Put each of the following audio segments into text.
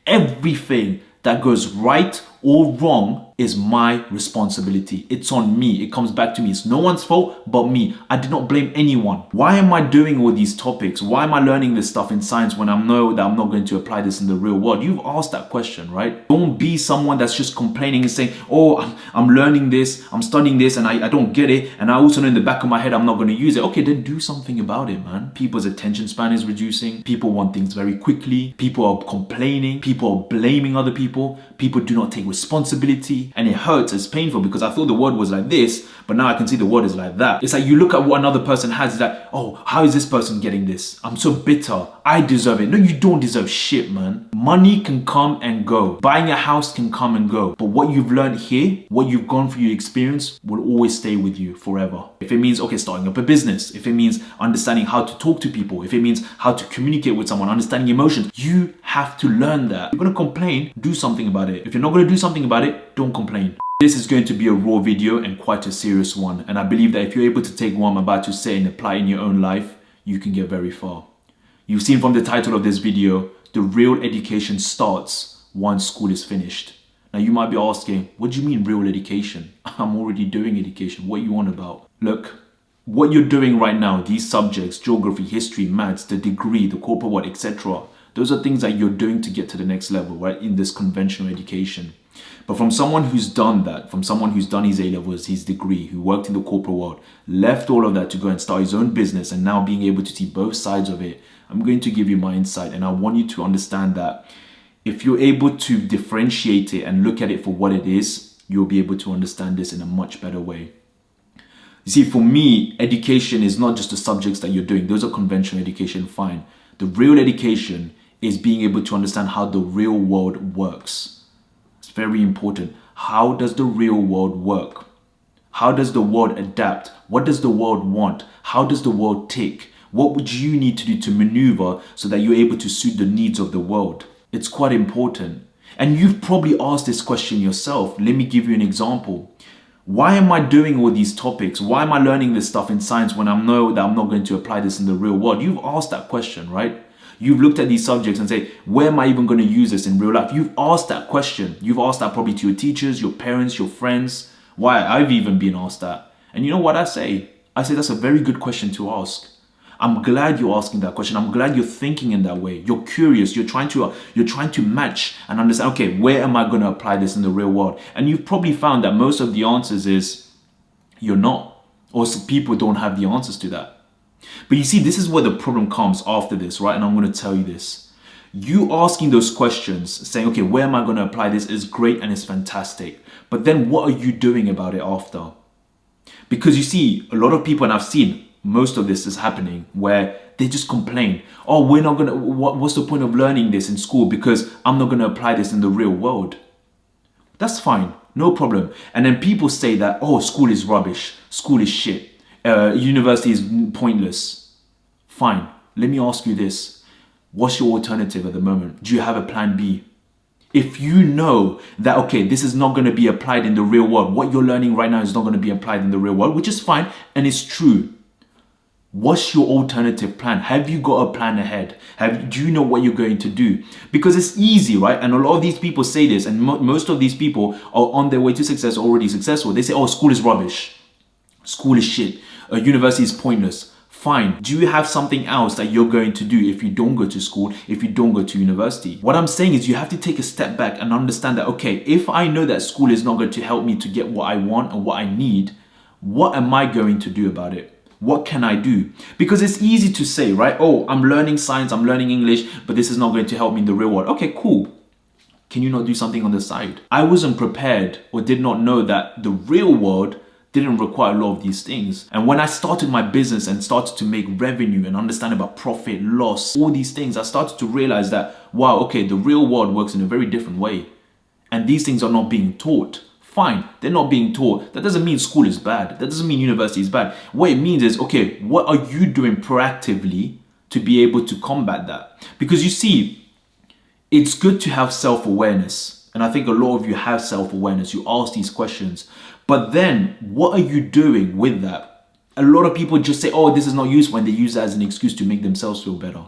Everything that goes right or wrong is my responsibility. It's on me. It comes back to me. It's no one's fault but me. I did not blame anyone. Why am I doing all these topics? Why am I learning this stuff in science when I know that I'm not going to apply this in the real world? You've asked that question, right? Don't be someone that's just complaining and saying, oh, I'm learning this, I'm studying this, and I don't get it. And I also know in the back of my head I'm not going to use it. Okay, then do something about it, man. People's attention span is reducing. People want things very quickly. People are complaining. People are blaming other people. People do not take responsibility, and it hurts. It's painful because I thought the word was like this, but now I can see the word is like that. It's like you look at what another person has, it's like, oh, how is this person getting this? I'm so bitter. I deserve it. No, you don't deserve shit, man. Money can come and go. Buying a house can come and go. But what you've learned here, what you've gone through your experience, will always stay with you forever. If it means, okay, starting up a business, if it means understanding how to talk to people, if it means how to communicate with someone, understanding emotions, you have to learn that. If you're gonna complain, do something about it. If you're not gonna do something about it, don't complain. This is going to be a raw video and quite a serious one. And I believe that if you're able to take what I'm about to say and apply in your own life, you can get very far. You've seen from the title of this video, the real education starts once school is finished. Now you might be asking, what do you mean real education? I'm already doing education. What are you on about? Look, what you're doing right now, these subjects, geography, history, maths, the degree, the corporate world, etc. Those are things that you're doing to get to the next level, right? In this conventional education. But from someone who's done that, from someone who's done his A-levels, his degree, who worked in the corporate world, left all of that to go and start his own business and now being able to see both sides of it, I'm going to give you my insight. And I want you to understand that if you're able to differentiate it and look at it for what it is, you'll be able to understand this in a much better way. You see, for me, education is not just the subjects that you're doing. Those are conventional education, fine. The real education is being able to understand how the real world works. It's very important. How does the real world work? How does the world adapt? What does the world want? How does the world tick? What would you need to do to maneuver so that you're able to suit the needs of the world? It's quite important. And you've probably asked this question yourself. Let me give you an example. Why am I doing all these topics? Why am I learning this stuff in science when I know that I'm not going to apply this in the real world? You've asked that question, right? You've looked at these subjects and say, where am I even going to use this in real life? You've asked that question. You've asked that probably to your teachers, your parents, your friends. Why? I've even been asked that. And you know what I say? I say that's a very good question to ask. I'm glad you're asking that question. I'm glad you're thinking in that way. You're curious. You're trying to match and understand, okay, where am I going to apply this in the real world? And you've probably found that most of the answers is you're not, or people don't have the answers to that. But you see, this is where the problem comes after this, right? And I'm going to tell you this. You asking those questions, saying, okay, where am I going to apply this is great and it's fantastic. But then what are you doing about it after? Because you see, a lot of people, and I've seen most of this is happening, where they just complain. Oh, we're not going to, what's the point of learning this in school because I'm not going to apply this in the real world? That's fine. No problem. And then people say that, oh, school is rubbish. School is shit. University is pointless. Fine. Let me ask you this. What's your alternative at the moment? Do you have a plan B? If you know that, okay, this is not going to be applied in the real world, what you're learning right now is not going to be applied in the real world, which is fine and it's true. What's your alternative plan? Have you got a plan ahead? Do you know what you're going to do? Because it's easy, right? And a lot of these people say this, and most of these people are on their way to success, already successful. They say, oh, school is rubbish. School is shit. University is pointless. Fine. Do you have something else that you're going to do if you don't go to school, if you don't go to university? What I'm saying is you have to take a step back and understand that, okay, if I know that school is not going to help me to get what I want and what I need, what am I going to do about it? What can I do? Because it's easy to say, right? Oh, I'm learning science, I'm learning English, but this is not going to help me in the real world. Okay, cool. Can you not do something on the side? I wasn't prepared or did not know that the real world didn't require a lot of these things. And when I started my business and started to make revenue and understand about profit, loss, all these things, I started to realize that, wow, okay, the real world works in a very different way. And these things are not being taught. Fine, they're not being taught. That doesn't mean school is bad. That doesn't mean university is bad. What it means is, okay, what are you doing proactively to be able to combat that? Because you see, it's good to have self-awareness. And I think a lot of you have self-awareness. You ask these questions. But then what are you doing with that? A lot of people just say, oh, this is not useful, and they use that as an excuse to make themselves feel better.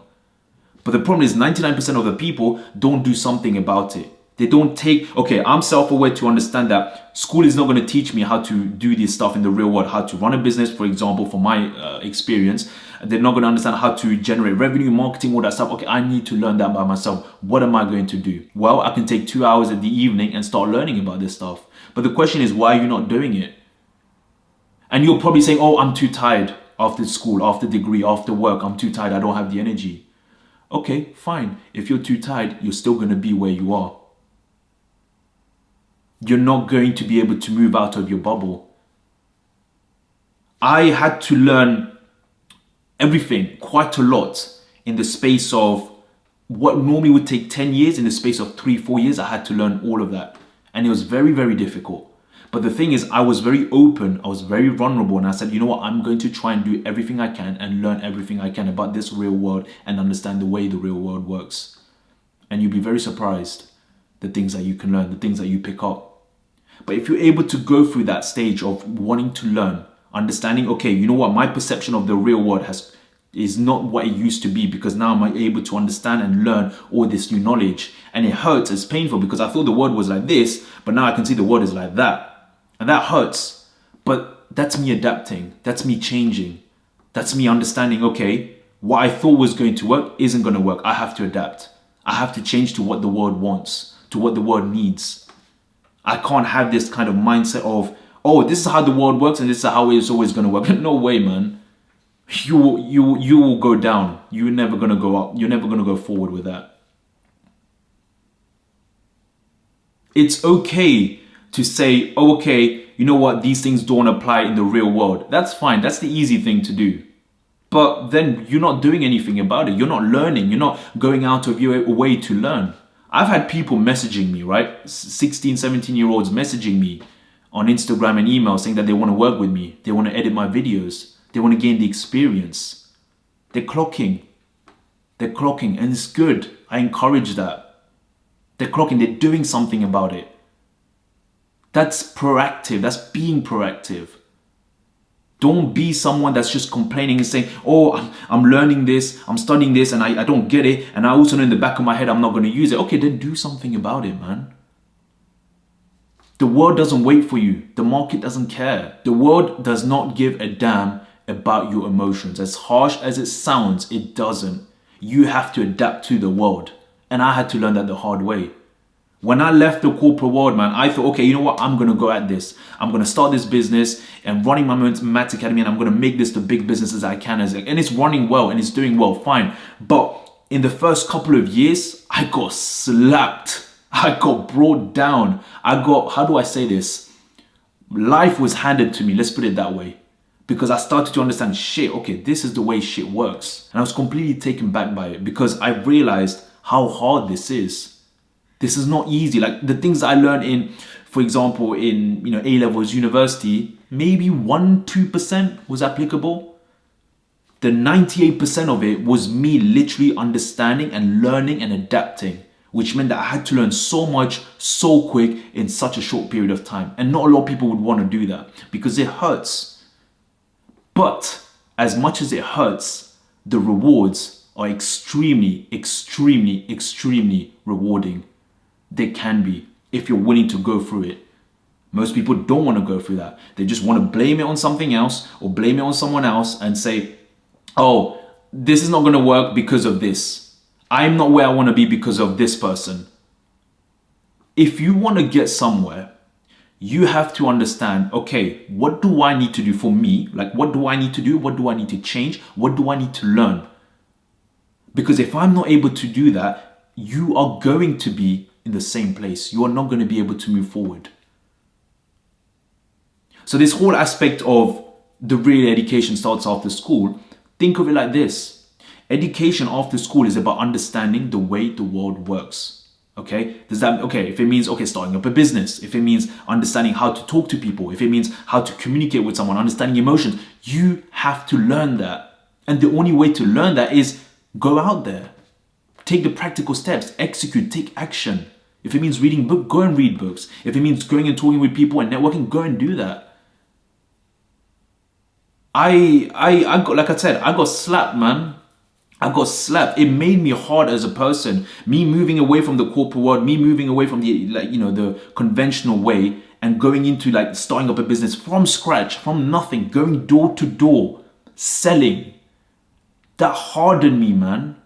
But the problem is 99% of the people don't do something about it. They don't take, okay, I'm self-aware to understand that school is not going to teach me how to do this stuff in the real world, how to run a business, for example, from my experience. They're not going to understand how to generate revenue, marketing, all that stuff. Okay, I need to learn that by myself. What am I going to do? Well, I can take 2 hours in the evening and start learning about this stuff. But the question is, why are you not doing it? And you're probably saying, oh, I'm too tired after school, after degree, after work. I'm too tired. I don't have the energy. Okay, fine. If you're too tired, you're still going to be where you are. You're not going to be able to move out of your bubble. I had to learn everything, quite a lot, in the space of what normally would take 10 years. In the space of 3-4 years, I had to learn all of that. And it was very, very difficult. But the thing is, I was very open, I was very vulnerable, and I said, you know what, I'm going to try and do everything I can and learn everything I can about this real world and understand the way the real world works. And you'll be very surprised the things that you can learn, the things that you pick up. But if you're able to go through that stage of wanting to learn, understanding, okay, you know what, my perception of the real world is not what it used to be, because now I'm able to understand and learn all this new knowledge. And it hurts, it's painful, because I thought the world was like this, but now I can see the world is like that. And that hurts. But that's me adapting. That's me changing. That's me understanding, okay, what I thought was going to work isn't going to work. I have to adapt. I have to change to what the world wants, to what the world needs. I can't have this kind of mindset of, oh, this is how the world works and this is how it's always going to work. No way, man. You will go down. You're never going to go up. You're never going to go forward with that. It's okay to say, oh, okay, you know what, these things don't apply in the real world. That's fine. That's the easy thing to do. But then you're not doing anything about it. You're not learning. You're not going out of your way to learn. I've had people messaging me, right? 16, 17-year-olds messaging me on Instagram and email saying that they want to work with me. They want to edit my videos. They want to gain the experience. They're clocking. They're clocking, and it's good. I encourage that. They're clocking. They're doing something about it. That's proactive. That's being proactive. Don't be someone that's just complaining and saying, oh, I'm learning this, I'm studying this, and I don't get it. And I also know in the back of my head, I'm not going to use it. Okay, then do something about it, man. The world doesn't wait for you. The market doesn't care. The world does not give a damn about your emotions. As harsh as it sounds, it doesn't. You have to adapt to the world. And I had to learn that the hard way. When I left the corporate world, man, I thought, okay, you know what? I'm going to go at this. I'm going to start this business and running my Maths Academy, and I'm going to make this the big business as I can. And it's running well and it's doing well, fine. But in the first couple of years, I got slapped. I got brought down. How do I say this? Life was handed to me, let's put it that way. Because I started to understand, shit, okay, this is the way shit works. And I was completely taken back by it because I realized how hard this is. This is not easy. Like the things I learned in, for example, in A-levels, university, maybe 1-2% was applicable. The 98% of it was me literally understanding and learning and adapting, which meant that I had to learn so much so quick in such a short period of time. And not a lot of people would want to do that because it hurts. But as much as it hurts, the rewards are extremely, extremely, extremely rewarding. They can be if you're willing to go through it. Most people don't want to go through that. They just want to blame it on something else or blame it on someone else and say, oh, this is not going to work because of this. I'm not where I want to be because of this person. If you want to get somewhere, you have to understand, okay, what do I need to do for me? Like, what do I need to do? What do I need to change? What do I need to learn? Because if I'm not able to do that, you are going to be in the same place. You are not going to be able to move forward. So this whole aspect of the real education starts after school, think of it like this. Education after school is about understanding the way the world works. Okay, if it means, starting up a business, if it means understanding how to talk to people, if it means how to communicate with someone, understanding emotions, you have to learn that. And the only way to learn that is go out there, take the practical steps, execute, take action. If it means reading books, go and read books. If it means going and talking with people and networking, go and do that. I got, like I said, I got slapped, man. I got slapped. It made me hard as a person. Me moving away from the corporate world, me moving away from the, like, you know, the conventional way and going into like starting up a business from scratch, from nothing, going door to door, selling. That hardened me, man.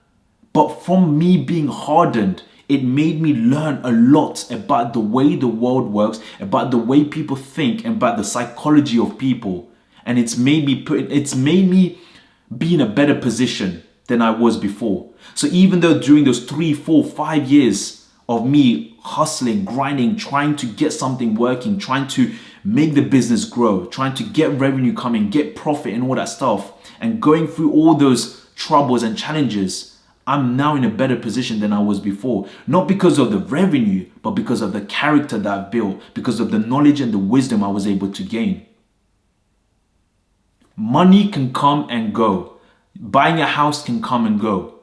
But from me being hardened, it made me learn a lot about the way the world works, about the way people think, and about the psychology of people. And it's made me be in a better position than I was before. So even though during those 3, 4, 5 years of me hustling, grinding, trying to get something working, trying to make the business grow, trying to get revenue coming, get profit and all that stuff, and going through all those troubles and challenges, I'm now in a better position than I was before. Not because of the revenue, but because of the character that I've built, because of the knowledge and the wisdom I was able to gain. Money can come and go. Buying a house can come and go.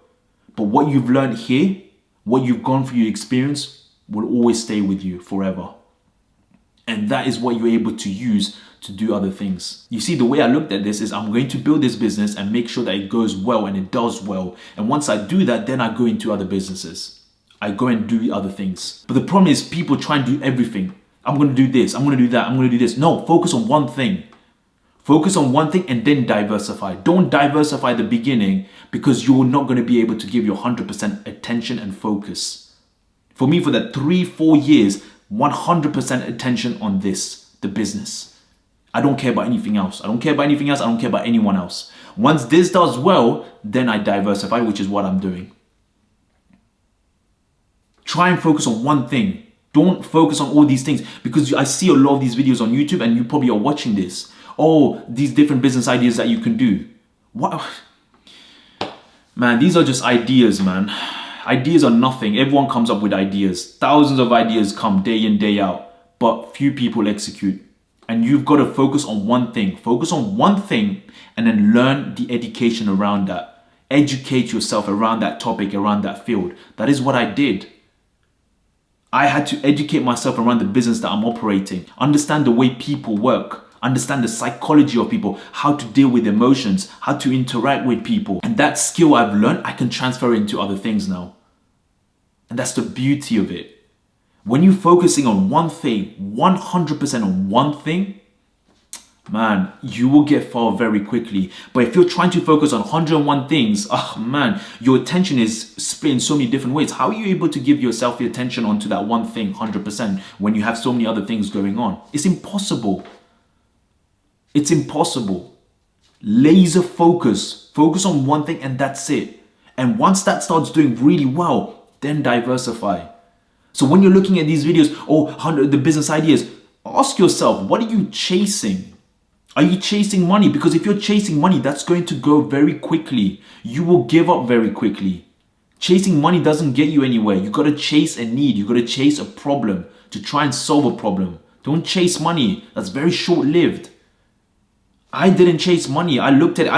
But what you've learned here, what you've gone through your experience, will always stay with you forever. And that is what you're able to use to do other things. You see, the way I looked at this is I'm going to build this business and make sure that it goes well and it does well. And once I do that, then I go into other businesses. I go and do other things. But the problem is people try and do everything. I'm going to do this. I'm going to do that. I'm going to do this. No, focus on one thing. Focus on one thing and then diversify. Don't diversify at the beginning because you're not going to be able to give your 100% attention and focus. For me, for that 3-4 years, 100% attention on this, the business. I don't care about anything else. I don't care about anything else. I don't care about anyone else. Once this does well, then I diversify, which is what I'm doing. Try and focus on one thing. Don't focus on all these things because I see a lot of these videos on YouTube and you probably are watching this. Oh, these different business ideas that you can do. What? Man, these are just ideas, man. Ideas are nothing. Everyone comes up with ideas. Thousands of ideas come day in, day out, but few people execute. And you've got to focus on one thing. Focus on one thing and then learn the education around that. Educate yourself around that topic, around that field. That is what I did. I had to educate myself around the business that I'm operating. Understand the way people work. Understand the psychology of people, how to deal with emotions, how to interact with people. And that skill I've learned, I can transfer into other things now. And that's the beauty of it. When you're focusing on one thing, 100% on one thing, man, you will get far very quickly. But if you're trying to focus on 101 things, oh man, your attention is split in so many different ways. How are you able to give yourself the attention onto that one thing 100% when you have so many other things going on? It's impossible. It's impossible. Laser focus. Focus on one thing and that's it. And once that starts doing really well, then diversify. So when you're looking at these videos, the business ideas, ask yourself, what are you chasing? Are you chasing money? Because if you're chasing money, that's going to go very quickly. You will give up very quickly. Chasing money doesn't get you anywhere. You got to chase a need. You got to chase a problem to try and solve a problem. Don't chase money. That's very short-lived. I didn't chase money. I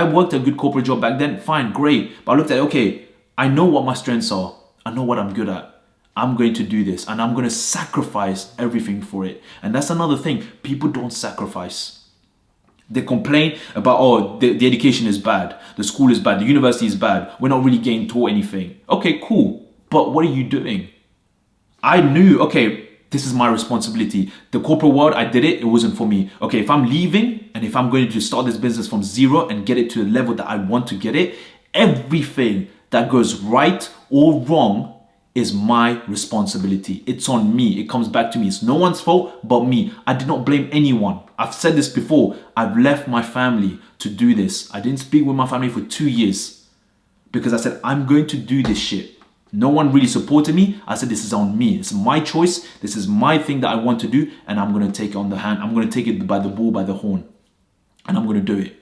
worked a good corporate job back then. Fine, great. But I looked at, okay, I know what my strengths are. I know what I'm good at. I'm going to do this and I'm going to sacrifice everything for it. And that's another thing. People don't sacrifice. They complain about, the education is bad. The school is bad. The university is bad. We're not really getting taught anything. Okay, cool. But what are you doing? I knew, okay, this is my responsibility. The corporate world, I did it. It wasn't for me. Okay, if I'm leaving and if I'm going to start this business from zero and get it to the level that I want to get it, everything that goes right or wrong is my responsibility. It's on me. It comes back to me. It's no one's fault but me. I did not blame anyone. I've said this before. I've left my family to do this. I didn't speak with my family for 2 years because I said, I'm going to do this shit. No one really supported me. I said, this is on me. It's my choice. This is my thing that I want to do. And I'm going to take it on the hand. I'm going to take it by the bull, by the horn. And I'm going to do it.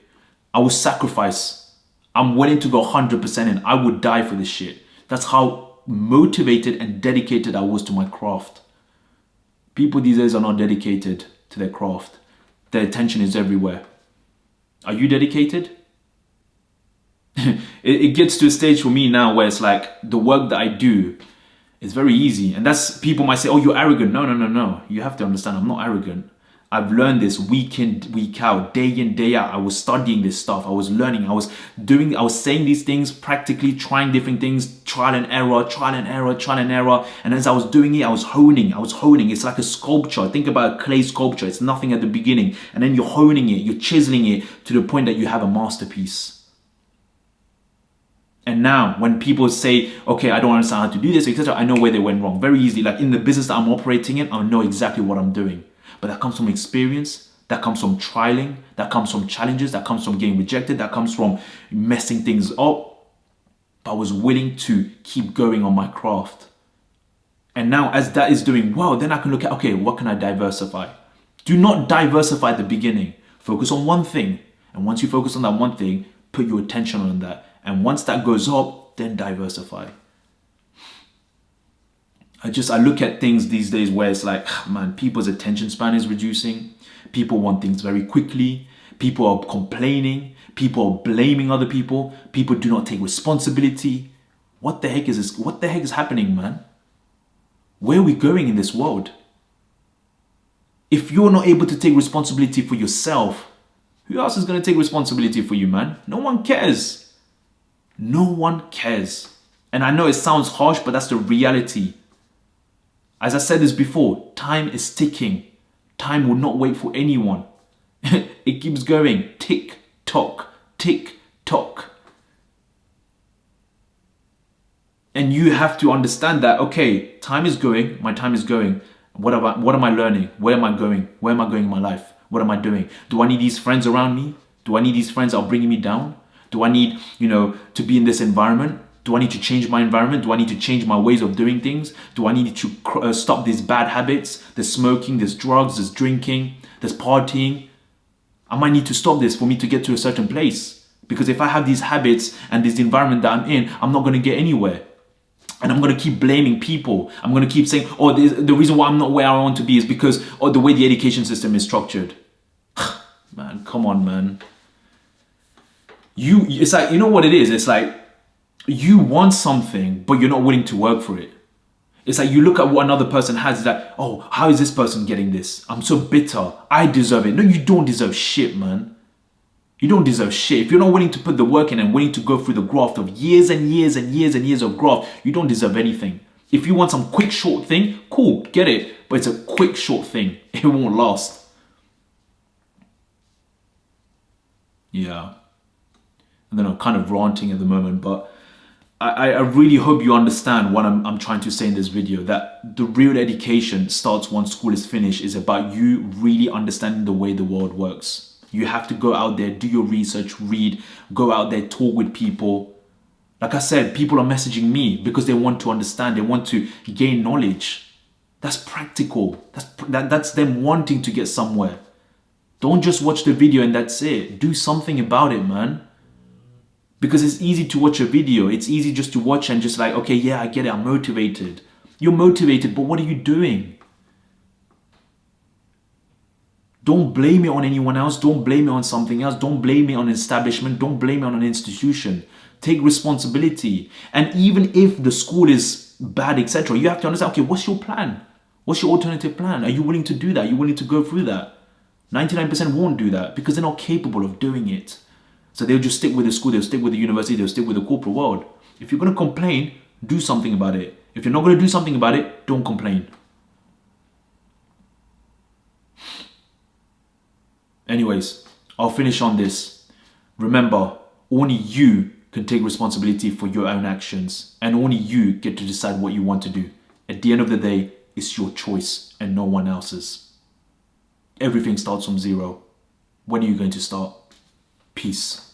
I will sacrifice. I'm willing to go 100% in. I would die for this shit. That's how motivated and dedicated I was to my craft. People these days are not dedicated to their craft. Their attention is everywhere. Are you dedicated? It gets to a stage for me now where it's like the work that I do is very easy. And that's, people might say, oh, you're arrogant. No. You have to understand, I'm not arrogant. I've learned this week in, week out, day in, day out. I was studying this stuff. I was learning. I was saying these things, practically trying different things, trial and error, trial and error, trial and error. And as I was doing it, I was honing. It's like a sculpture. Think about a clay sculpture. It's nothing at the beginning. And then you're honing it, you're chiseling it to the point that you have a masterpiece. And now when people say, okay, I don't understand how to do this, etc., I know where they went wrong very easily. Like in the business that I'm operating in, I know exactly what I'm doing. But that comes from experience, that comes from trialing, that comes from challenges, that comes from getting rejected, that comes from messing things up. But I was willing to keep going on my craft. And now as that is doing well, then I can look at, okay, what can I diversify? Do not diversify at the beginning. Focus on one thing. And once you focus on that one thing, put your attention on that. And once that goes up, then diversify. I look at things these days where it's like, man, people's attention span is reducing. People want things very quickly. People are complaining. People are blaming other people. People do not take responsibility. What the heck is this? What the heck is happening, man? Where are we going in this world? If you're not able to take responsibility for yourself, who else is going to take responsibility for you, man? No one cares. No one cares. And I know it sounds harsh, but that's the reality. As I said this before, time is ticking. Time will not wait for anyone. It keeps going. Tick, tock, tick, tock. And you have to understand that, okay, time is going, my time is going. What am I learning? Where am I going? Where am I going in my life? What am I doing? Do I need these friends around me? Do I need these friends that are bringing me down? Do I need, to be in this environment? Do I need to change my environment? Do I need to change my ways of doing things? Do I need to stop these bad habits? There's smoking, there's drugs, there's drinking, there's partying. I might need to stop this for me to get to a certain place. Because if I have these habits and this environment that I'm in, I'm not going to get anywhere. And I'm going to keep blaming people. I'm going to keep saying, oh, the reason why I'm not where I want to be is because of the way the education system is structured. Man, come on, man. It's like, you know what it is? It's like you want something, but you're not willing to work for it. It's like you look at what another person has, it's like, oh, how is this person getting this? I'm so bitter. I deserve it. No, you don't deserve shit, man. You don't deserve shit. If you're not willing to put the work in and willing to go through the graft of years and years and years and years of graft, you don't deserve anything. If you want some quick, short thing, cool, get it. But it's a quick, short thing. It won't last. Yeah. And then I'm kind of ranting at the moment, but I really hope you understand what I'm trying to say in this video, that the real education starts once school is finished. Is about you really understanding the way the world works. You have to go out there, do your research, read, go out there, talk with people. Like I said, people are messaging me because they want to understand, they want to gain knowledge. That's practical. That's them wanting to get somewhere. Don't just watch the video and that's it. Do something about it, man. Because it's easy to watch a video. It's easy just to watch and just like, okay, yeah, I get it. I'm motivated. You're motivated, but what are you doing? Don't blame it on anyone else. Don't blame it on something else. Don't blame it on an establishment. Don't blame it on an institution. Take responsibility. And even if the school is bad, etc., you have to understand, okay, what's your plan? What's your alternative plan? Are you willing to do that? Are you willing to go through that? 99% won't do that because they're not capable of doing it. So they'll just stick with the school, they'll stick with the university, they'll stick with the corporate world. If you're going to complain, do something about it. If you're not going to do something about it, don't complain. Anyways, I'll finish on this. Remember, only you can take responsibility for your own actions, and only you get to decide what you want to do. At the end of the day, it's your choice and no one else's. Everything starts from zero. When are you going to start? Peace.